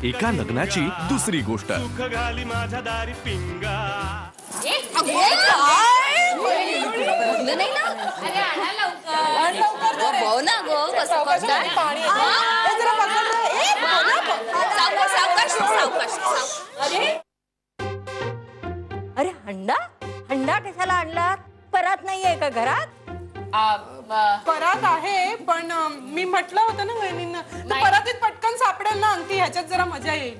एका लग्नाची दुसरी गोष्ट. अरे हंडा हंडा कशाला आणला? परात नाहीये का घरात? परात आहे पण मी म्हटलं होतं ना वहिनींना परातीत पटकन सापडेल ना अंगठी, ह्याच्यात जरा मजा येईल.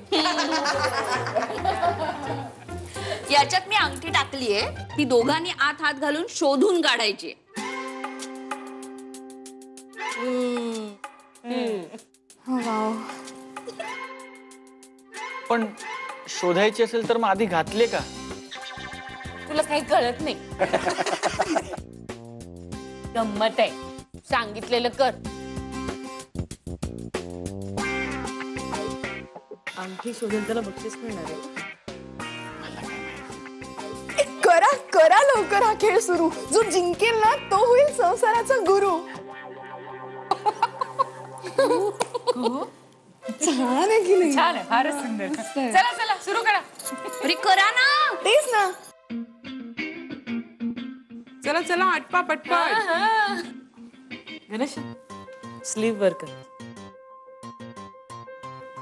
याच्यात मी अंगठी टाकलीये, ती दोघांनी आत हात घालून शोधून काढायची. पण शोधायची असेल तर मग आधी घातले का? तुला काही कळत नाही. गंमत आहे, सांगितलेलं कर. अंगठी शोधून त्याला बक्षीस मिळणार आहे. करा करा लवकर हा खेळ सुरू. जो जिंकेल ना तो होईल संसाराचा गुरु. छान आहे की नाही? छान आहे, फारच सुंदर. चला चला सुरू करा. अरे करा ना. तेच ना. चला चला आटपा पटपट. गणेश स्लीव वर कर.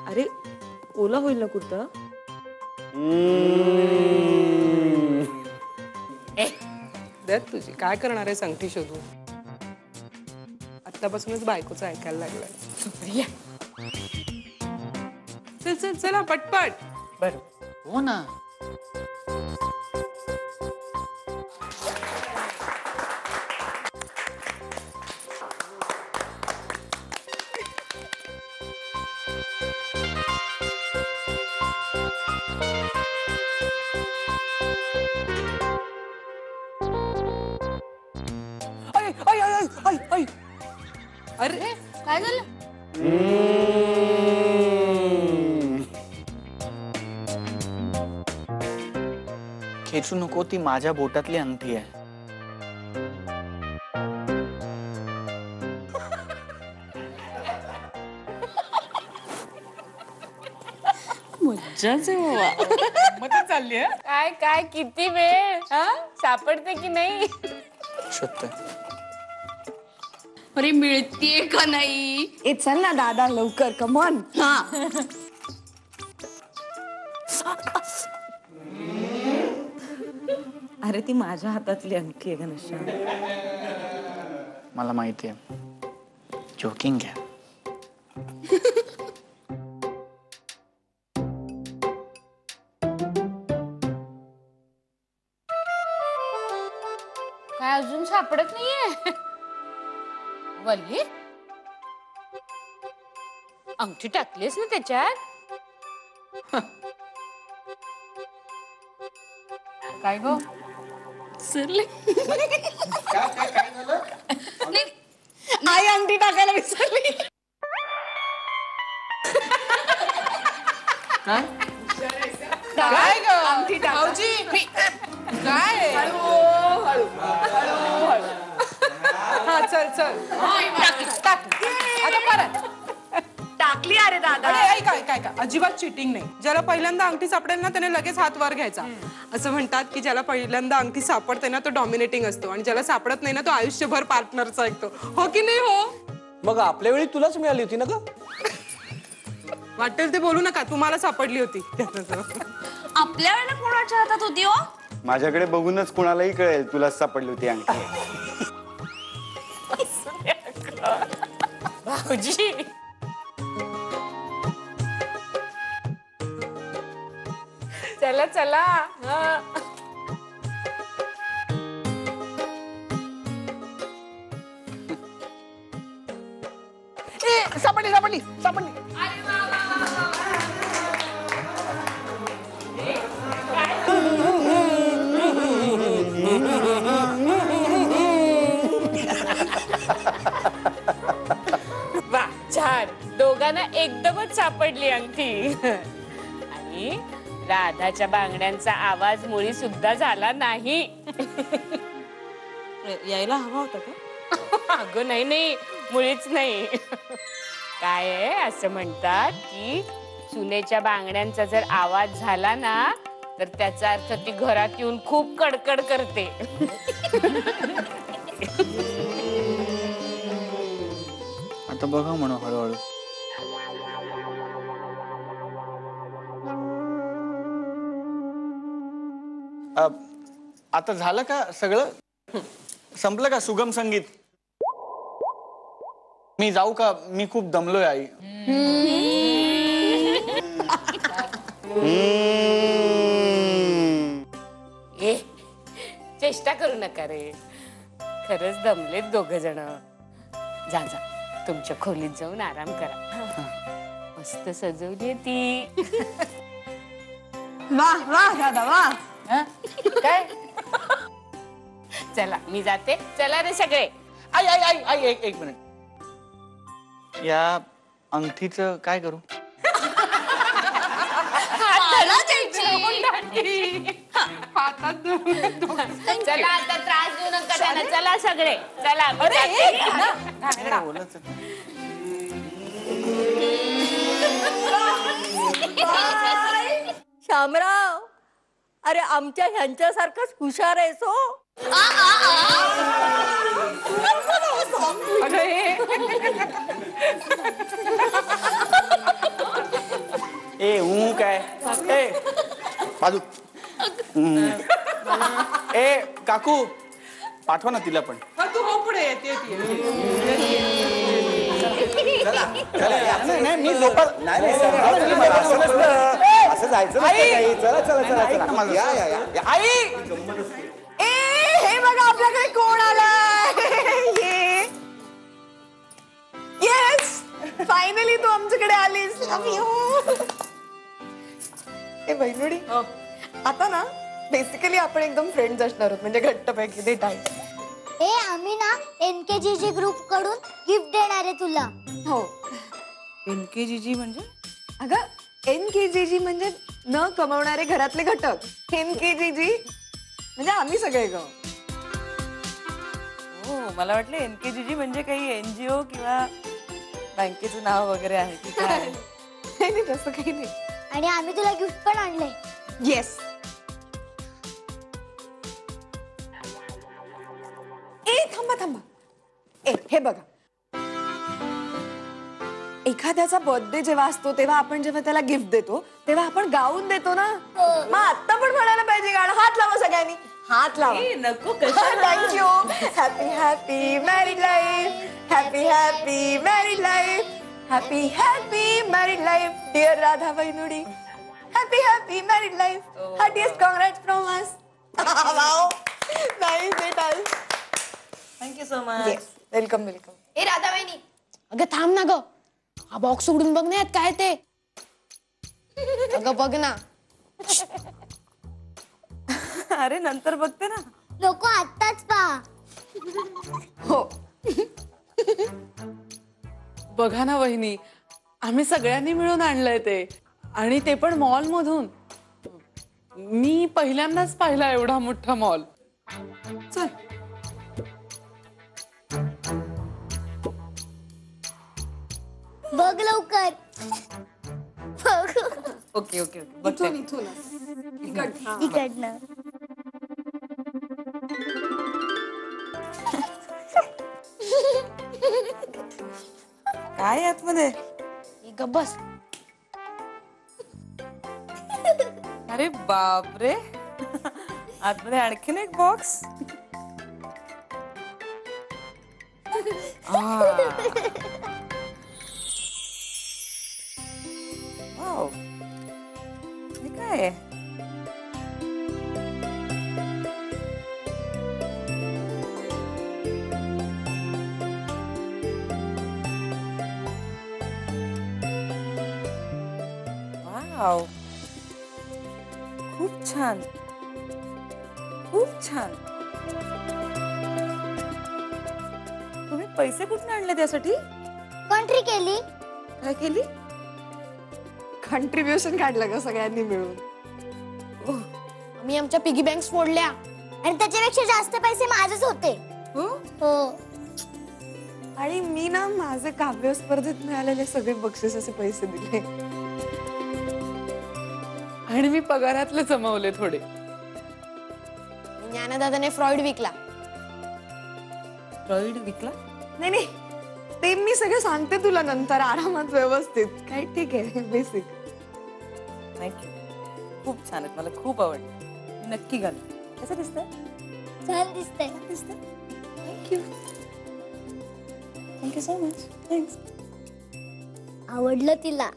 अरे ओला होईल ना कुर्ता. देत तुझी काय करणार आहे अंगठी शोधून? आतापासूनच बायकोचं ऐकायला लागलाय. चल चल चला पटपट. बर हो ना. अरे काय झालं? खेचू नको, ती माझ्या बोटातली अंगठी आहे. मज्जाच आहे बाबा. चालली काय काय किती वेळ? सापडते की नाही? शोधतोय. अरे मिळतीये का नाही? ए चल ना दादा लवकर कमॉन. हा अरे ती माझ्या हातातली अंगठी आहे गणेश. मला माहिती आहे. जोकिंग आहे. काय अजून सापडत नाहीये? वल्ली अंगठी टाकलीस ना त्याच्यात? काय गो सरले. आई अंगठी टाकायला विसरली. काय ग अंगठी टाकावची काय? हा चल चल टाक. आता परत टाकली. अरे दादा अरे काय काय काय अजिबात चिटिंग नाही. ज्याला पहिल्यांदा अंगठी सापडेल ना त्याने लगेच हात वर घ्यायचा. असं म्हणतात की ज्याला पहिल्यांदा अंगठी सापडते ना तो डॉमिनेटिंग असतो आणि ज्याला सापडत नाही ना तो आयुष्यभर पार्टनरचा ऐकतो. हो की नाही? हो मग आपल्या वेळी तुलाच मिळाली होती ना ग? वाटेल ते बोलू नका, तुम्हाला सापडली होती. आपल्या वेळेला कोणाच्या हातात होती हो? माझ्याकडे बघूनच कुणालाही कळेल तुला सापडली होती अंगठी. भाऊजी चला चला. सापडली सापडली सापडली. वा छान. दोघांना एकदमच सापडली अंगठी. आणि राधाच्या बांगड्यांचा आवाज मुळी सुद्धा झाला नाही. यायला हवा होता का? अगं नाही नाही, मुळीच नाही. काय आहे असं म्हणतात की सुनेच्या बांगड्यांचा जर आवाज झाला ना तर त्याचा अर्थ ती घरात येऊन खूप कडकड करते. आता बघा म्हणू हळूहळू. आता झालं का सगळं? संपलं का सुगम संगीत? मी जाऊ का? मी खूप दमलोय आई. ए चेष्टा करू नका रे, खरंच दमलेत दोघ जण. जा जा तुमच्या खोलीत जाऊन आराम करा. मस्त सजवली ती. वा वा राधा वा. काय? चला मी जाते. चला रे सगळे. आई आई आई आई एक मिनिट. या अंगठीचं काय करू? मला द्यायची. चला आता त्रास देऊ नका त्यांना. चला सगळे चला. मी जाते. बोलच. शामराव, अरे आमच्या ह्यांच्यासारखाच हुशार आहेस हो. ए काय ए बाजू. ए काकू पाठवा ना तिला पण. तू हो पुढे येते. नाही मी झोपत असं जायचं नसतं काही. चला चला चला चला या या या. आई. ए हे बघा आपल्याकडे कोण आलाय. येस फायनली तू आमच्याकडे आलीस. Love you. ए बहिणुडी आता ना बेसिकली आपण एकदम फ्रेंड्स असणार आहोत, म्हणजे घट्टपैकी ते टाईम. ए आम्ही ना NKGG ग्रुप कडून गिफ्ट देणार आहे तुला. हो NKGG म्हणजे? अगं NKGG म्हणजे न कमवणारे घरातले घटक. NKGG म्हणजे आम्ही सगळे ग. हो मला वाटलं NKGG म्हणजे काही NGO किंवा बँकेचं नाव वगैरे आहे की काय. नाही तसं काही नाही. आणि आम्ही तुला गिफ्ट पण आणलंय. येस. ए थांबा थांबा. ए हे बघा, एखाद्याचा बर्थडे जेव्हा असतो तेव्हा आपण जेव्हा त्याला गिफ्ट देतो तेव्हा आपण गाऊन देतो ना. मग आता पण म्हणायला पाहिजे गाणं. हात लावा सगळ्यांनी. हात लावा. नको thank you. Happy happy married life. Happy happy married life. Happy happy married life dear Radha बहिनुडी. Happy happy married life. Heartiest congrats from us. Wow nice बेटा. Thank you so much. Welcome welcome. ए राधा वहिनी. अगं थांब ना ग. हा बॉक्स उघडून बघ ना काय ते. अगं बघ ना. अरे नंतर बघते ना. नको आत्ताच पहा. हो बघा ना वहिनी, आम्ही सगळ्यांनी मिळून आणलंय ते, आणि ते पण मॉल मधून. मी पहिल्यांदाच पाहिला एवढा मोठा मॉल. चल बघ लवकर. बघ. ओके ओके ओके बघते. इकडनं. काय आतमध्ये? बस. अरे बापरे. आतमध्ये आणखीन एक बॉक्स. वाव. हे काय आहे? वाव. खूप छान. खूप छान. तुम्ही पैसे कुठून आणले त्यासाठी? कॉन्ट्री केली. काय केली? कंट्रीब्युशन काढलं का सगळ्यांनी मिळून. मी आमच्या पिगी बँक्स फोडल्या. आणि त्याच्यापेक्षा जास्त पैसे माझेच होते. हो. हो. आणि मी ना माझे काव्य स्पर्धेत मिळालेले सगळे बक्षिसाचे पैसे दिले. आणि मी पगारातले जमवले थोडे. ज्ञानदादाने फ्रॉइड विकला. फ्रॉइड विकला? नाही नाही, ते मी सगळं सांगते तुला नंतर आरामात व्यवस्थित. काय ठीक आहे, बेसिक. थँक्यू. खूप छान आहेत, मला खूप आवडलं. मी नक्की घाल. कसं दिसतंय? छान दिसतंय. Thank you. Thank you so much. Thanks. आवडलं तिला.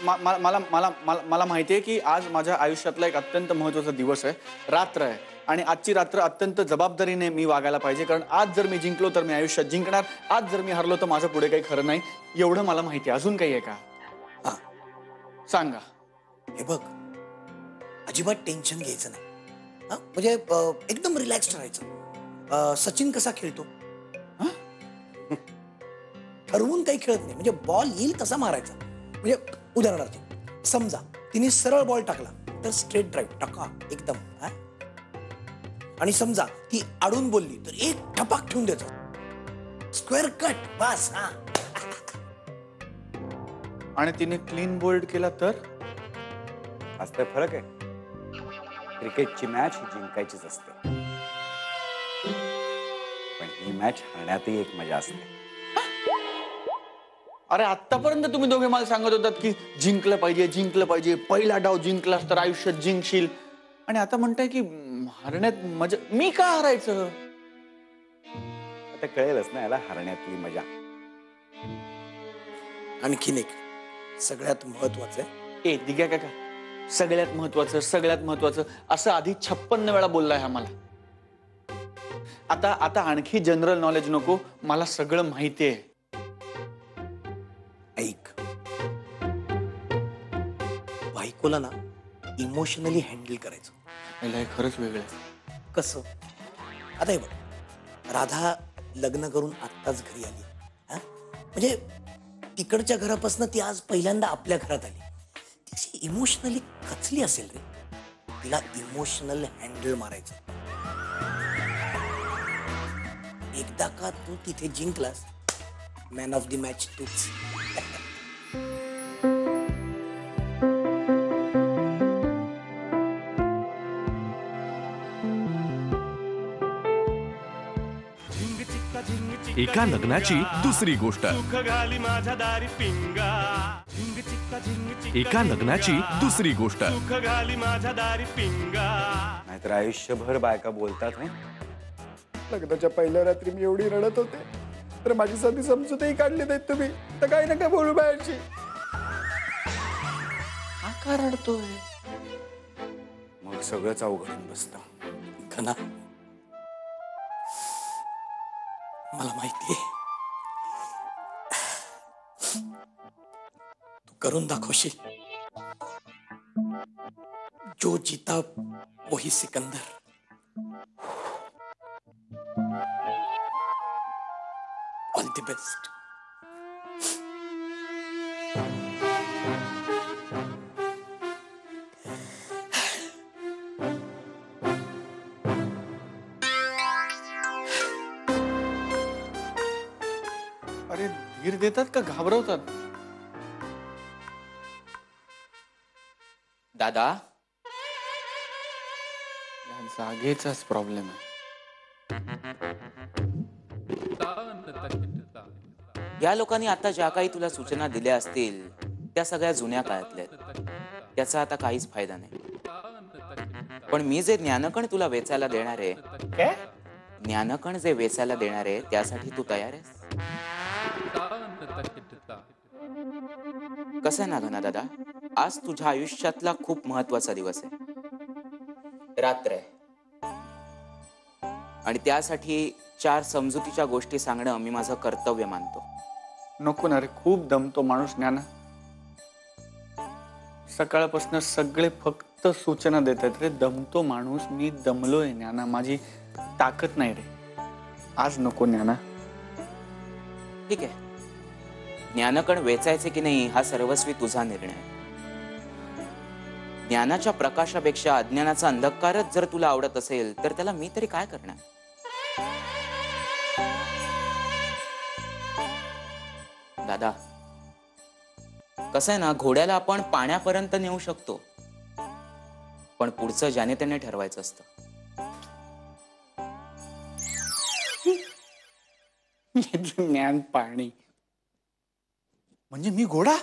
मला मला मला मला माहिती आहे की आज माझ्या आयुष्यातला एक अत्यंत महत्त्वाचा दिवस आहे, रात्र आहे. आणि आजची रात्र अत्यंत जबाबदारीने मी वागायला पाहिजे, कारण आज जर मी जिंकलो तर मी आयुष्यात जिंकणार, आज जर मी हरलो तर माझं पुढे काही खरं नाही. एवढं मला माहिती आहे. अजून काही आहे का? हा, सांगा. हे बघ, अजिबात टेन्शन घ्यायचं नाही. हा, म्हणजे एकदम रिलॅक्स राहायचं. सचिन कसा खेळतो ठरवून काही खेळत नाही. म्हणजे बॉल येईल तसा मारायचा. म्हणजे उदाहरणार्थ समजा तिने सरळ बॉल टाकला तर स्ट्रेट ड्राईव्ह टाका एकदम. आणि समजा ती आडून बोलली तर एक ठपाक ठेवून द्यायचा, स्क्वेअर कट बस. हा, आणि तिने क्लीन बोल्ड केला तर आज तर फरक आहे. क्रिकेटची मॅच ही जिंकायचीच असते, पण ही मॅच हरण्यातही एक मजा असते. अरे आतापर्यंत तुम्ही दोघे मला सांगत होतात की जिंकलं पाहिजे, जिंकलं पाहिजे, पहिला डाव जिंकलास तर आयुष्यात जिंकशील, आणि आता म्हणताय की हरण्यात मजा. मी का हरायचं? आता कळेलच ना याला हरण्यातली मजा. आणखीन एक सगळ्यात महत्वाचं आहे. ए दिग्या काका, सगळ्यात महत्वाचं, सगळ्यात महत्वाचं असं आधी 56 वेळा बोललाय हा मला. आता आता आणखी जनरल नॉलेज नको, मला सगळं माहिती आहे. ऐक, बायकोला ना इमोशनली हँडल करायचं. हे खरंच वेगळं आहे. कसं? आता हे बघ, राधा लग्न करून आत्ताच घरी आली. हा, म्हणजे तिकडच्या घरापासून ती आज पहिल्यांदा आपल्या घरात आली. ती इमोशनली खचली असेल रे. तिला इमोशनल हँडल मारायचं. एकदा का तू तिथे जिंकलास, मॅन ऑफ द मॅच तूच. एका लग्नाची दुसरी गोष्ट. एका लग्नाची दुसरी गोष्ट. नाहीतर आयुष्यभर बायका बोलतात ना, लग्नाच्या पहिल्या रात्री मी एवढी रडत होते तर माझी साधी समजूतही काढली नाहीत तुम्ही, तर काही नका बोलू बाहेरची. हा का रडतोय? मग सगळंच अवघडून बसतं. घना, मला माहितीये तू करून दाखवशील. जो जीता वही सिकंदर. All the best. अरे धीर देतात का घाबरवतात? दादा, या जागेचाच प्रॉब्लेम आहे. या लोकांनी आता ज्या काही तुला सूचना दिल्या असतील त्या सगळ्या जुन्या काळातल्या आहेत. त्याचा आता काहीच फायदा नाही. पण मी जे ज्ञानकण तुला वेचायला देणार आहे, ज्ञानकण जे वेचायला देणार आहे त्यासाठी तू तयार आहेस? कसं आहे ना घना दादा, आज तुझ्या आयुष्यातला खूप महत्वाचा दिवस आहे. रात्र आहे आणि त्यासाठी 4 समजुतीच्या गोष्टी सांगणं मी माझं कर्तव्य मानतो. नको ना रे, खूप दमतो माणूस. ज्ञाना, सकाळपासून सगळे फक्त सूचना देतात रे. दमतो माणूस. मी दमलोय ज्ञाना, माझी ताकद नाही रे. आज नको ज्ञाना. ठीक आहे, ज्ञानकण वेचायचे की नाही हा सर्वस्वी तुझा निर्णय. ज्ञानाच्या प्रकाशापेक्षा अज्ञानाचा अंधकारच जर तुला आवडत असेल तर त्याला मी तरी काय करणार. दादा, कसं आहे ना, घोड्याला आपण पाण्यापर्यंत नेऊ शकतो, पण पुढचं ज्याने त्याने ठरवायचं असतं. ज्ञान पाणी म्हणजे मी घोडा.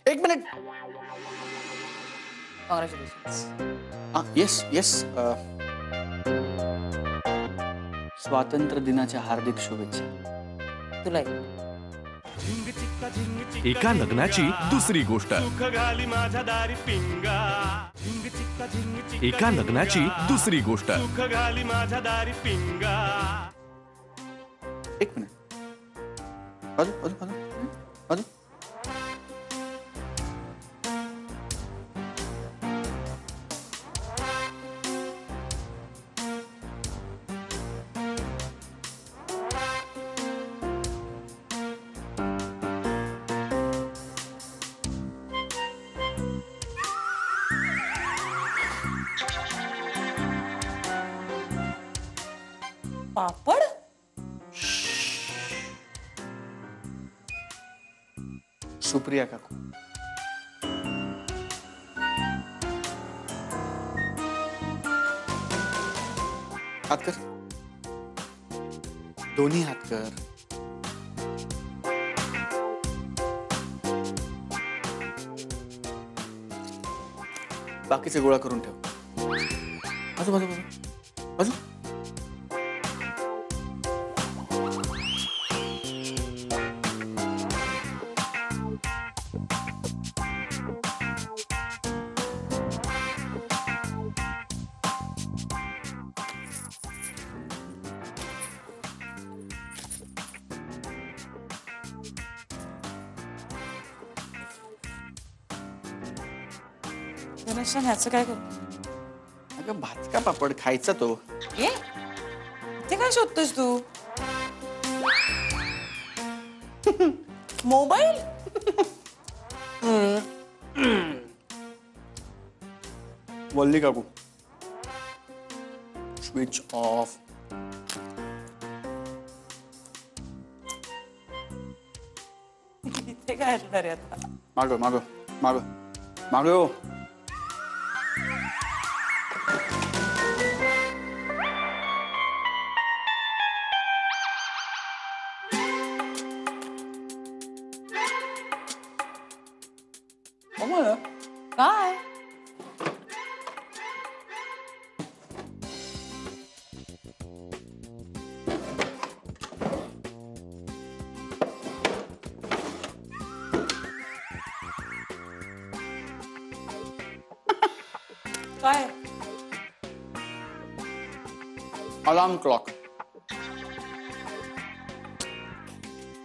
एक मिनिट. Yes yes. स्वातंत्र्य दिनाच्या हार्दिक शुभेच्छा. तुला एका लग्नाची दुसरी गोष्ट. एका लग्नाची दुसरी गोष्ट. एक मिनिट. अजून अजून अजून अजून. पापड. सुप्रिया काकू. हात कर. दोन्ही हात कर. बाकीचे गोळा करून ठेव. अजून अजून अजून अजून. ह्याचं काय करू. अगं भाजका पापड खायचा तो. ये ते काय शोधतोस तू. मोबाईल. वल्ली काकू. Switch off. इथे काय असणार आहे आता. मागं मागं मागं मागं. काय. काय. Alarm clock.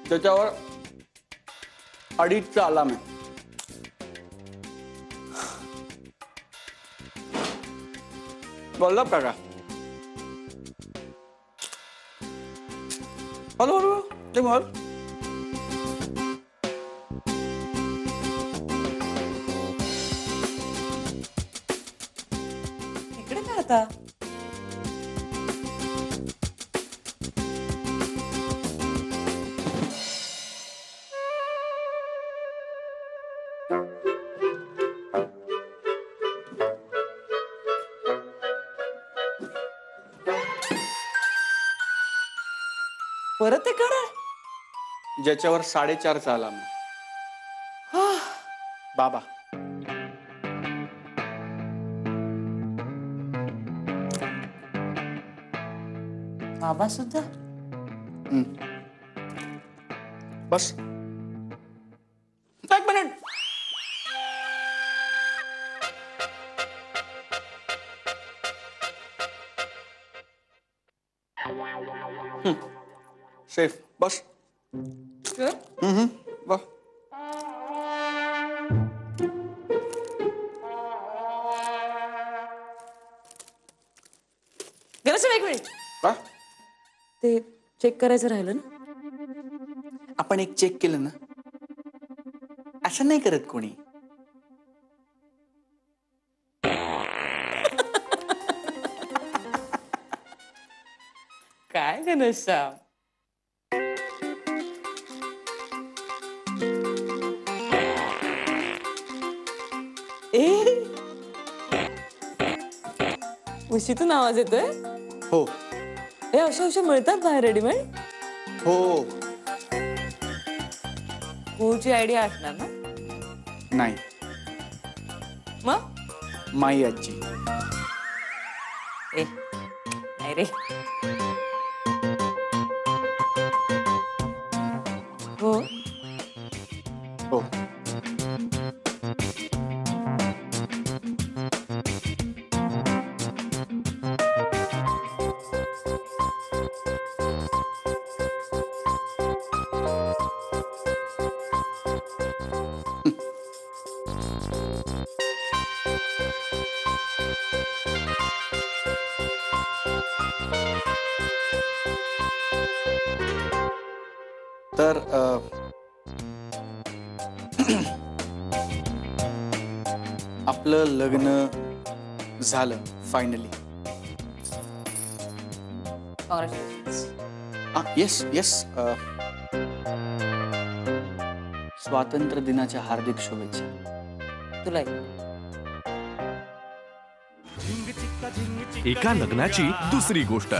त्याच्यावर 2:30चा अलार्म आहे. बोलला काका. Hello hello. होते मॉल? इकडे काय आता? परत ते करा. ज्याच्यावर 4:30चा अलार्म. बाबा. बाबा सुद्धा. बस. एक मिनिट. सेफ. बस. वाह. गरज एक मिनिट. का? ते चेक करायचं राहिलं ना. आपण एक चेक केलं ना, असं नाही करत कोणी. काय घनश्याम. उशीतून आवाज येतोय. हो. हे अशा मिळतात बाहेर रेडीमेड. हो. होची आयडिया असणार ना. नाही. मग माई आजी. ए नाही रे. हो हो. तर आपलं लग्न झालं फायनली. Yes yes. स्वातंत्र्य दिनाच्या हार्दिक शुभेच्छा. तुला एका लग्नाची दुसरी गोष्ट.